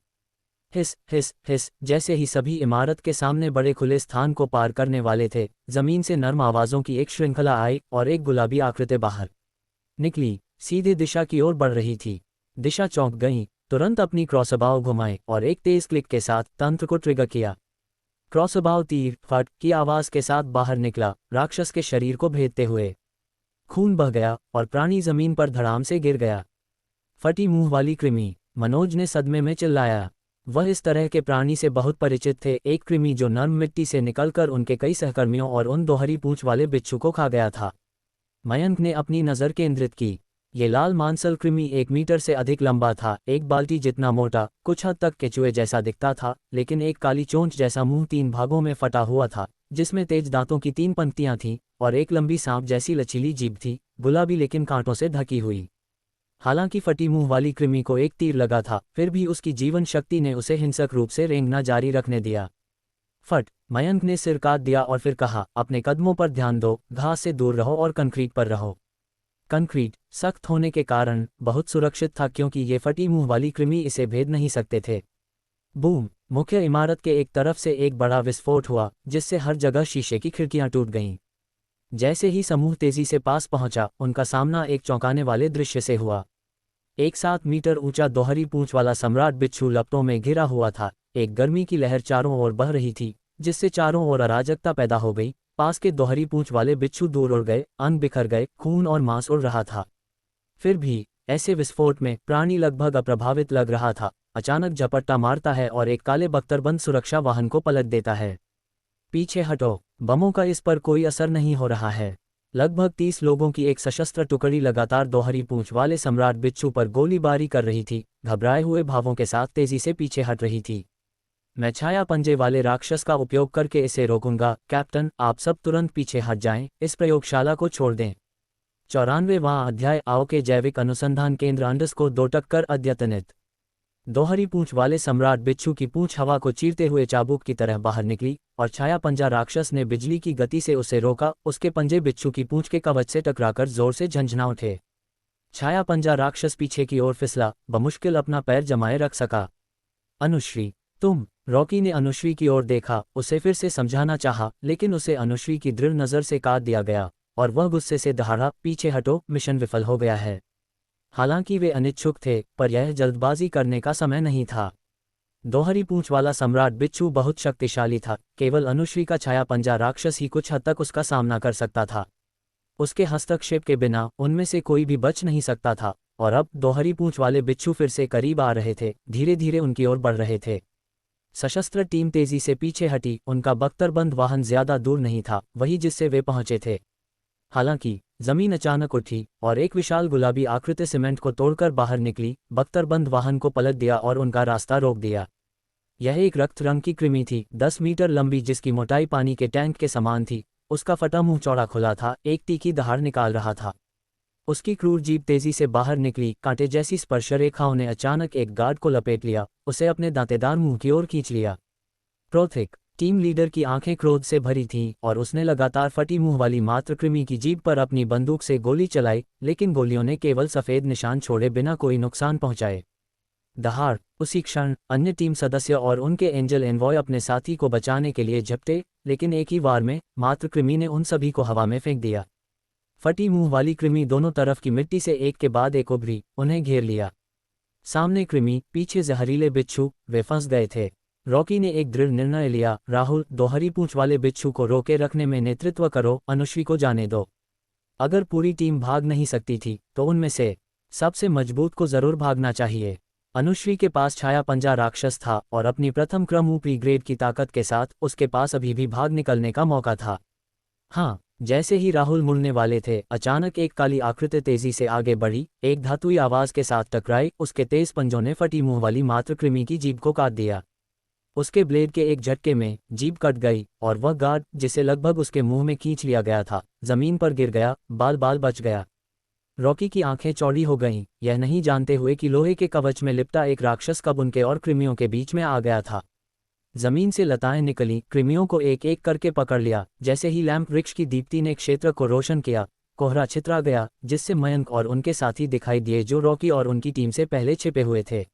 A: हिस हिस हिस। जैसे ही सभी इमारत के सामने बड़े खुले स्थान को पार करने वाले थे, जमीन से नर्म आवाजों की एक श्रृंखला आई और एक गुलाबी आकृति बाहर निकली, सीधे दिशा की ओर बढ़ रही थी। दिशा चौंक गई, तुरंत अपनी क्रॉसबाव घुमाए और एक तेज क्लिक के साथ तंत्र को ट्रिगर किया। क्रॉसबाव तीर फट की आवाज के साथ बाहर निकला, राक्षस के शरीर को भेदते हुए। खून बह गया और प्राणी जमीन पर धड़ाम से गिर गया। फटी मुंह वाली कृमि। मनोज ने सदमे में चिल्लाया। वह इस तरह के प्राणी से बहुत परिचित थे, एक कृमि जो नर्म मिट्टी से निकलकर उनके कई सहकर्मियों और उन दोहरी पूंछ वाले बिच्छू को खा गया था। मयंक ने अपनी नज़र केंद्रित की। ये लाल मांसल कृमि 1 मीटर से अधिक लंबा था, एक बाल्टी जितना मोटा, कुछ हद तक केचुए जैसा दिखता था, लेकिन एक काली चोंच जैसा मुंह 3 भागों में फटा हुआ था, जिसमें तेज दांतों की 3 पंक्तियां थीं और एक लंबी सांप जैसी लचीली जीभ थी, गुलाबी लेकिन कांटों से ढकी हुई। हालांकि फटी मुंह वाली कृमि को एक तीर लगा था, फिर भी उसकी जीवन शक्ति ने उसे हिंसक रूप से रेंगना जारी रखने दिया। फट! मयंक ने सिर काट दिया और फिर कहा, अपने कदमों पर ध्यान दो, घास से दूर रहो और कंक्रीट पर रहो। कंक्रीट सख्त होने के कारण बहुत सुरक्षित था क्योंकि ये फटी मुंह वाली कृमि इसे भेद नहीं सकते थे। बूम! मुख्य इमारत के एक तरफ से एक बड़ा विस्फोट हुआ, जिससे हर जगह शीशे की खिड़कियां टूट गईं। जैसे ही समूह तेजी से पास पहुंचा, उनका सामना एक चौंकाने वाले दृश्य से हुआ। एक 7 मीटर ऊंचा दोहरी पूंछ वाला सम्राट बिच्छू लपटों में घिरा हुआ था। एक गर्मी की लहर चारों ओर बह रही थी, जिससे चारों ओर अराजकता पैदा हो गई। पास के दोहरी पूंछ वाले बिच्छू दूर उड़ गए, अंग बिखर गए, खून और मांस उड़ रहा था। फिर भी ऐसे विस्फोट में प्राणी लगभग अप्रभावित लग रहा था। अचानक झपट्टा मारता है और एक काले बख्तरबंद सुरक्षा वाहन को पलट देता है। पीछे हटो! बमों का इस पर कोई असर नहीं हो रहा है। लगभग 30 लोगों की एक सशस्त्र टुकड़ी लगातार दोहरी पूंछ वाले सम्राट बिच्छू पर गोलीबारी कर रही थी, घबराए हुए भावों के साथ तेजी से पीछे हट रही थी। मैं छाया पंजे वाले राक्षस का उपयोग करके इसे रोकूंगा, कैप्टन, आप सब तुरंत पीछे हट जाएं, इस प्रयोगशाला को छोड़ दें। 94वां अध्याय आओ के जैविक अनुसंधान केंद्र _2 अद्यतनित। दोहरी पूंछ वाले सम्राट बिच्छू की पूंछ हवा को चीरते हुए चाबुक की तरह बाहर निकली और छाया पंजा राक्षस ने बिजली की गति से उसे रोका। उसके पंजे बिच्छू की पूंछ के कवच से टकराकर जोर से झंझना उठे। छाया पंजा राक्षस पीछे की ओर फिसला, बमुश्किल अपना पैर जमाए रख सका। अनुश्री, तुम! रॉकी ने अनुश्री की ओर देखा, उसे फिर से समझाना चाहा, लेकिन उसे अनुश्री की दृढ़ नज़र से काट दिया गया और वह गुस्से से दहाड़ा, पीछे हटो, मिशन विफल हो गया है। हालांकि वे अनिच्छुक थे, पर यह जल्दबाजी करने का समय नहीं था। दोहरी पूंछ वाला सम्राट बिच्छू बहुत शक्तिशाली था, केवल अनुश्री का छाया पंजा राक्षस ही कुछ हद तक उसका सामना कर सकता था। उसके हस्तक्षेप के बिना उनमें से कोई भी बच नहीं सकता था, और अब दोहरी पूंछ वाले बिच्छू फिर से करीब आ रहे थे, धीरे धीरे उनकी ओर बढ़ रहे थे। सशस्त्र टीम तेजी से पीछे हटी, उनका बख्तरबंद वाहन ज्यादा दूर नहीं था, वही जिससे वे पहुंचे थे। हालांकि जमीन अचानक उठी और एक विशाल गुलाबी आकृति सीमेंट को तोड़कर बाहर निकली, बख्तरबंद वाहन को पलट दिया और उनका रास्ता रोक दिया। यह एक रक्त रंग की कृमि थी, 10 मीटर लंबी, जिसकी मोटाई पानी के टैंक के समान थी। उसका फटा मुंह चौड़ा खुला था, एक तीखी दहाड़ निकाल रहा था। उसकी क्रूर जीभ तेजी से बाहर निकली, कांटे जैसी स्पर्श रेखाओं ने अचानक एक गार्ड को लपेट लिया, उसे अपने दांतेदार मुंह की ओर खींच लिया। प्रोथिक टीम लीडर की आंखें क्रोध से भरी थीं और उसने लगातार फटी मुंह वाली मात्र कृमि की जीभ पर अपनी बंदूक से गोली चलाई, लेकिन गोलियों ने केवल सफेद निशान छोड़े बिना कोई नुकसान पहुंचाए। दहाड़! उसी क्षण अन्य टीम सदस्य और उनके एंजल एनवॉय अपने साथी को बचाने के लिए झपटे, लेकिन एक ही वार में मात्र कृमि ने उन सभी को हवा में फेंक दिया। फटी मुंह वाली कृमि दोनों तरफ की मिट्टी से एक के बाद एक उभरी, उन्हें घेर लिया। सामने कृमि, पीछे जहरीले बिच्छू, वे फंस गए थे। रॉकी ने एक दृढ़ निर्णय लिया, राहुल, दोहरी पूंछ वाले बिच्छू को रोके रखने में नेतृत्व करो, अनुश्री को जाने दो। अगर पूरी टीम भाग नहीं सकती थी, तो उनमें से सबसे मजबूत को जरूर भागना चाहिए। अनुश्री के पास छाया पंजा राक्षस था और अपनी प्रथम क्रम ऊपरी ग्रेड की ताकत के साथ उसके पास अभी भी भाग निकलने का मौका था। हाँ, जैसे ही राहुल मुड़ने वाले थे, अचानक एक काली आकृति तेजी से आगे बढ़ी, एक धातुई आवाज के साथ टकराई। उसके तेज पंजों ने फटी मुंह वाली मात्र कृमि की जीभ को काट दिया। उसके ब्लेड के एक झटके में जीभ कट गई और वह गार्ड, जिसे लगभग उसके मुंह में खींच लिया गया था, जमीन पर गिर गया, बाल बाल बच गया। रॉकी की आंखें चौड़ी हो गईं, यह नहीं जानते हुए कि लोहे के कवच में लिपटा एक राक्षस कब उनके और कृमियों के बीच में आ गया था। जमीन से लताएं निकली, कृमियों को एक एक करके पकड़ लिया। जैसे ही लैंप वृक्ष की दीप्ति ने क्षेत्र को रोशन किया, कोहरा छितरा गया, जिससे मयंक और उनके साथी दिखाई दिए जो रॉकी और उनकी टीम से पहले छिपे हुए थे।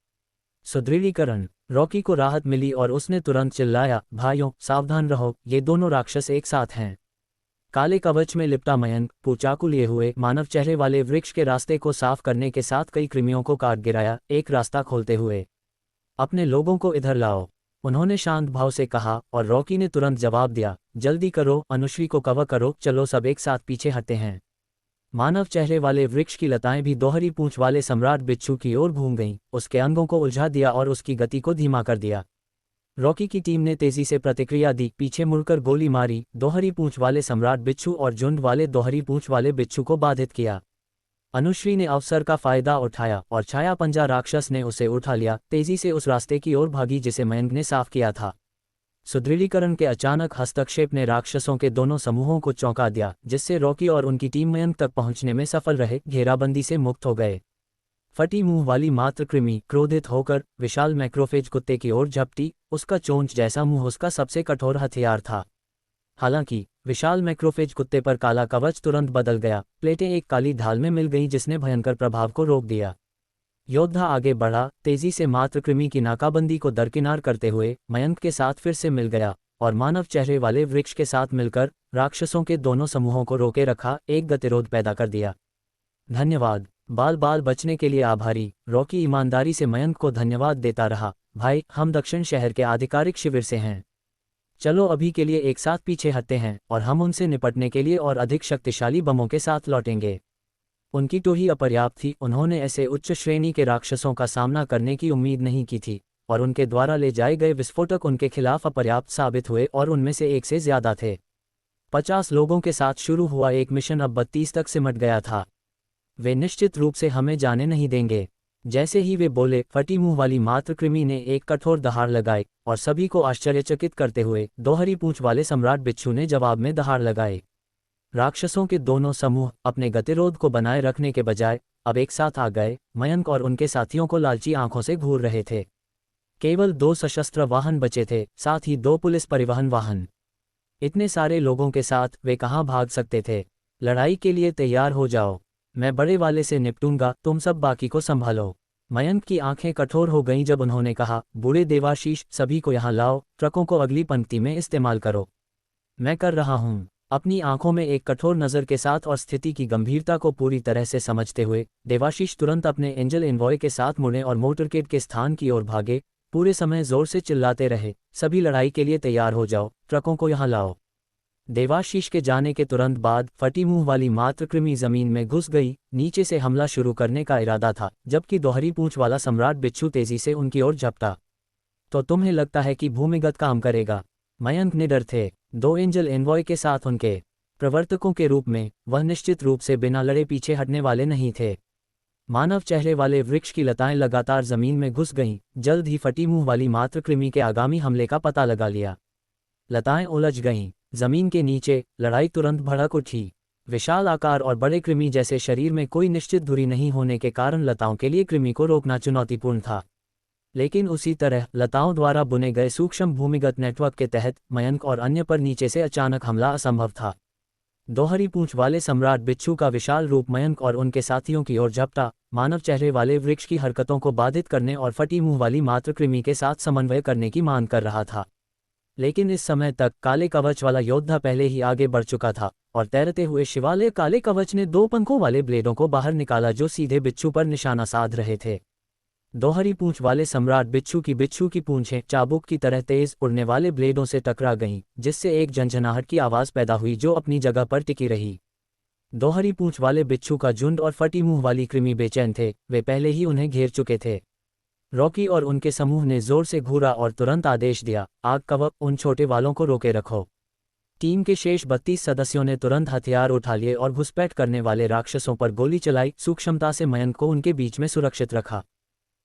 A: सुदृढ़ीकरण! रॉकी को राहत मिली और उसने तुरंत चिल्लाया, भाइयों, सावधान रहो, ये दोनों राक्षस एक साथ हैं। काले कवच में लिपटा मयंक, चाकू लिए हुए, मानव चेहरे वाले वृक्ष के रास्ते को साफ करने के साथ कई कृमियों को काट गिराया, एक रास्ता खोलते हुए। अपने लोगों को इधर लाओ, उन्होंने शांत भाव से कहा, और रॉकी ने तुरंत जवाब दिया, जल्दी करो, अनुश्री को कवर करो, चलो सब एक साथ पीछे हटते हैं। मानव चेहरे वाले वृक्ष की लताएं भी दोहरी पूंछ वाले सम्राट बिच्छू की ओर घूम गईं, उसके अंगों को उलझा दिया और उसकी गति को धीमा कर दिया। रॉकी की टीम ने तेजी से प्रतिक्रिया दी, पीछे मुड़कर गोली मारी, दोहरी पूंछ वाले सम्राट बिच्छू और झुंड वाले दोहरी पूंछ वाले बिच्छू को बाधित किया। अनुश्री ने अवसर का फायदा उठाया और छाया पंजा राक्षस ने उसे उठा लिया, तेजी से उस रास्ते की ओर भागी जिसे मयंक ने साफ किया था। सुदृढ़ीकरण के अचानक हस्तक्षेप ने राक्षसों के दोनों समूहों को चौंका दिया, जिससे रॉकी और उनकी टीम मयंक तक पहुंचने में सफल रहे, घेराबंदी से मुक्त हो गए। फटी मुंह वाली मात्र कृमि क्रोधित होकर विशाल मैक्रोफेज कुत्ते की ओर झपटी। उसका चोंच जैसा मुंह उसका सबसे कठोर हथियार था। हालांकि विशाल मैक्रोफेज कुत्ते पर काला कवच तुरंत बदल गया। प्लेटें एक काली ढाल में मिल गईं, जिसने भयंकर प्रभाव को रोक दिया। योद्धा आगे बढ़ा, तेजी से मात्र कृमि की नाकाबंदी को दरकिनार करते हुए मयंक के साथ फिर से मिल गया और मानव चेहरे वाले वृक्ष के साथ मिलकर राक्षसों के दोनों समूहों को रोके रखा, एक गतिरोध पैदा कर दिया। धन्यवाद। बाल बाल बचने के लिए आभारी। रॉकी ईमानदारी से मयंक को धन्यवाद देता रहा। भाई, हम दक्षिण शहर के आधिकारिक शिविर से हैं। चलो अभी के लिए एक साथ पीछे हटते हैं और हम उनसे निपटने के लिए और अधिक शक्तिशाली बमों के साथ लौटेंगे। उनकी टोही अपर्याप्त थी। उन्होंने ऐसे उच्च श्रेणी के राक्षसों का सामना करने की उम्मीद नहीं की थी और उनके द्वारा ले जाए गए विस्फोटक उनके खिलाफ अपर्याप्त साबित हुए और उनमें से एक से ज्यादा थे। 50 लोगों के साथ शुरू हुआ एक मिशन अब 32 तक सिमट गया था। वे निश्चित रूप से हमें जाने नहीं देंगे। जैसे ही वे बोले, फटी मुंह वाली मात्र कृमि ने एक कठोर दहाड़ लगाई और सभी को आश्चर्यचकित करते हुए दोहरी पूंछ वाले सम्राट बिच्छू ने जवाब में दहाड़ लगाए। राक्षसों के दोनों समूह अपने गतिरोध को बनाए रखने के बजाय अब एक साथ आ गए। मयंक और उनके साथियों को लालची आंखों से घूर रहे थे। केवल 2 सशस्त्र वाहन बचे थे, साथ ही 2 पुलिस परिवहन वाहन। इतने सारे लोगों के साथ वे कहाँ भाग सकते थे। लड़ाई के लिए तैयार हो जाओ, मैं बड़े वाले से निपटूंगा, तुम सब बाकी को संभालो। मयंक की आंखें कठोर हो गईं जब उन्होंने कहा, बूढ़े देवाशीष, सभी को यहाँ लाओ, ट्रकों को अगली पंक्ति में इस्तेमाल करो। मैं कर रहा हूँ। अपनी आंखों में एक कठोर नज़र के साथ और स्थिति की गंभीरता को पूरी तरह से समझते हुए देवाशीष तुरंत अपने एंजल एनवॉय के साथ मुड़े और मोटरकेड के स्थान की ओर भागे। पूरे समय जोर से चिल्लाते रहे, सभी लड़ाई के लिए तैयार हो जाओ, ट्रकों को यहाँ लाओ। देवाशीष के जाने के तुरंत बाद फटी मुंह वाली मात्र कृमि जमीन में घुस गई। नीचे से हमला शुरू करने का इरादा था, जबकि दोहरी पूंछ वाला सम्राट बिच्छू तेजी से उनकी ओर झपटा। तो तुम्हें लगता है कि भूमिगत काम करेगा? मयंक निडर थे। 2 एंजल एनवॉय के साथ उनके प्रवर्तकों के रूप में वह निश्चित रूप से बिना लड़े पीछे हटने वाले नहीं थे। मानव चेहरे वाले वृक्ष की लताएं लगातार जमीन में घुस गईं। जल्द ही फटी मुंह वाली मात्र कृमि के आगामी हमले का पता लगा लिया। लताएं उलझ गईं। जमीन के नीचे लड़ाई तुरंत भड़क उठी। विशाल आकार और बड़े कृमि जैसे शरीर में कोई निश्चित दूरी नहीं होने के कारण लताओं के लिए कृमि को रोकना चुनौतीपूर्ण था। लेकिन उसी तरह लताओं द्वारा बुने गए सूक्ष्म भूमिगत नेटवर्क के तहत मयंक और अन्य पर नीचे से अचानक हमला असंभव था। दोहरी पूंछ वाले सम्राट बिच्छू का विशाल रूप मयंक और उनके साथियों की ओर झपटा, मानव चेहरे वाले वृक्ष की हरकतों को बाधित करने और फटी मुंह वाली मात्र कृमि के साथ समन्वय करने की मांग कर रहा था। लेकिन इस समय तक काले कवच वाला योद्धा पहले ही आगे बढ़ चुका था और तैरते हुए शिवालय काले कवच ने 2 पंखों वाले ब्लेडों को बाहर निकाला जो सीधे बिच्छू पर निशाना साध रहे थे। दोहरी पूंछ वाले सम्राट बिच्छू की पूंछें चाबुक की तरह तेज उड़ने वाले ब्लेडों से टकरा गईं, जिससे एक झंझनाहट की आवाज पैदा हुई जो अपनी जगह पर टिकी रही। दोहरी पूंछ वाले बिच्छू का झुंड और फटी मुंह वाली कृमि बेचैन थे, वे पहले ही उन्हें घेर चुके थे। रॉकी और उनके समूह ने जोर से घूरा और तुरंत आदेश दिया, आग कवप, उन छोटे वालों को रोके रखो। टीम के शेष 32 सदस्यों ने तुरंत हथियार उठा लिए और घुसपैठ करने वाले राक्षसों पर गोली चलाई। सूक्ष्मता से मयंक को उनके बीच में सुरक्षित रखा।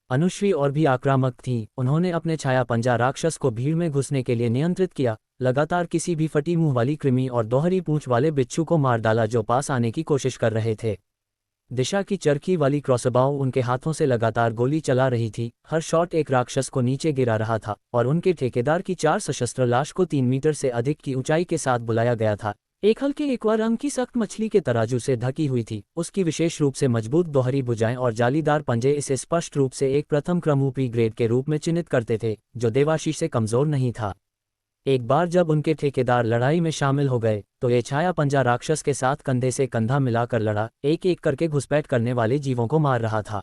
A: अनुश्री और भी आक्रामक थी। उन्होंने अपने छाया पंजा राक्षस को भीड़ में घुसने के लिए नियंत्रित किया, लगातार किसी भी फटी मुंह वाली कृमि और दोहरी पूंछ वाले बिच्छू को मार डाला जो पास आने की कोशिश कर रहे थे। दिशा की चरखी वाली क्रॉसबाउ उनके हाथों से लगातार गोली चला रही थी। हर शॉट एक राक्षस को नीचे गिरा रहा था और उनके ठेकेदार की 4 सशस्त्र लाश को 3 मीटर से अधिक की ऊंचाई के साथ बुलाया गया था। एक हल्के एक्वा रंग की सख्त मछली के तराजू से ढकी हुई थी। उसकी विशेष रूप से मजबूत दोहरी भुजाएं और जालीदार पंजे इसे स्पष्ट रूप से एक प्रथम क्रम ऊपरी ग्रेड के रूप में चिन्हित करते थे, जो देवाशीष से कमजोर नहीं था। एक बार जब उनके ठेकेदार लड़ाई में शामिल हो गए तो ये छाया पंजा राक्षस के साथ कंधे से कंधा मिलाकर लड़ा, एक एक करके घुसपैठ करने वाले जीवों को मार रहा था।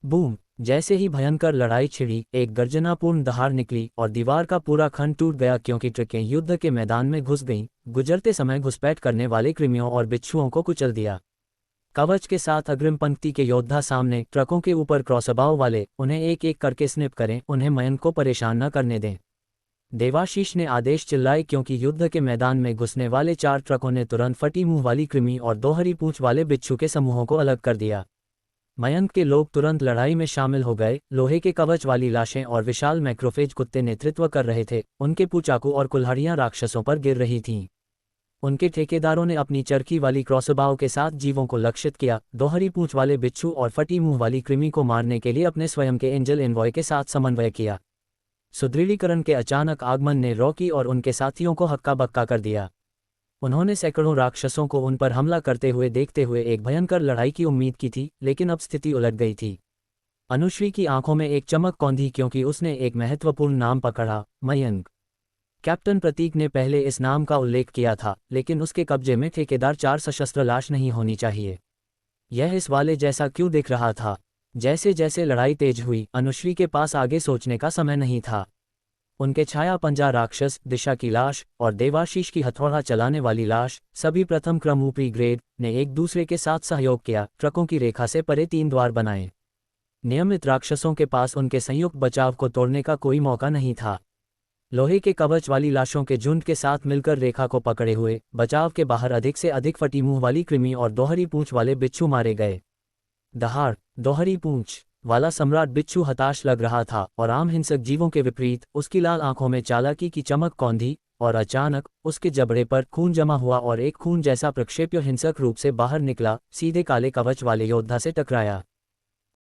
A: बूम! जैसे ही भयंकर लड़ाई छिड़ी, एक गर्जनापूर्ण दहाड़ निकली और दीवार का पूरा खंड टूट गया क्योंकि ट्रकें युद्ध के मैदान में घुस गईं। गुजरते समय घुसपैठ करने वाले कृमियों और बिच्छुओं को कुचल दिया। कवच के साथ अग्रिम पंक्ति के योद्धा सामने, ट्रकों के ऊपर क्रॉसबाव वाले, उन्हें एक एक करके स्निप करें, उन्हें मयंक को परेशान न करने दें। देवाशीष ने आदेश चिल्लाए क्योंकि युद्ध के मैदान में घुसने वाले 4 ट्रकों ने तुरंत फटी मुंह वाली कृमि और दोहरी पूंछ वाले बिच्छू के समूहों को अलग कर दिया। मयंक के लोग तुरंत लड़ाई में शामिल हो गए। लोहे के कवच वाली लाशें और विशाल मैक्रोफेज कुत्ते नेतृत्व कर रहे थे। उनके पूंचाकू और कुल्हाड़ियां राक्षसों पर गिर रही थीं। उनके ठेकेदारों ने अपनी चरखी वाली क्रॉसबाओं के साथ जीवों को लक्षित किया। दोहरी पूंछ वाले बिच्छू और फटी मुंह वाली कृमि को मारने के लिए अपने स्वयं के एंजल एनवॉय के साथ समन्वय किया। सुदृढ़ीकरण के अचानक आगमन ने रॉकी और उनके साथियों को हक्का बक्का कर दिया। उन्होंने सैकड़ों राक्षसों को उन पर हमला करते हुए देखते हुए एक भयंकर लड़ाई की उम्मीद की थी, लेकिन अब स्थिति उलट गई थी। अनुश्री की आंखों में एक चमक कौंधी क्योंकि उसने एक महत्वपूर्ण नाम पकड़ा, मयंक। कैप्टन प्रतीक ने पहले इस नाम का उल्लेख किया था, लेकिन उसके कब्जे में ठेकेदार 4 सशस्त्र लाश नहीं होनी चाहिए। यह इस वाले जैसा क्यों दिख रहा था? जैसे जैसे लड़ाई तेज हुई, अनुश्री के पास आगे सोचने का समय नहीं था। उनके छाया पंजा राक्षस, दिशा की लाश और देवाशीष की हथौड़ा चलाने वाली लाश, सभी प्रथम क्रम ऊपरी ग्रेड, ने एक दूसरे के साथ सहयोग किया, ट्रकों की रेखा से परे 3 द्वार बनाए। नियमित राक्षसों के पास उनके संयुक्त बचाव को तोड़ने का कोई मौका नहीं था। लोहे के कवच वाली लाशों के झुंड के साथ मिलकर रेखा को पकड़े हुए, बचाव के बाहर अधिक से अधिक फटी मुंह वाली कृमि और दोहरी पूंछ वाले बिच्छू मारे गए। दहाड़, दोहरी पूंछ वाला सम्राट बिच्छू हताश लग रहा था और आम हिंसक जीवों के विपरीत उसकी लाल आंखों में चालाकी की चमक कौंधी, और अचानक उसके जबड़े पर खून जमा हुआ और एक खून जैसा प्रक्षेप्य हिंसक रूप से बाहर निकला, सीधे काले कवच वाले योद्धा से टकराया।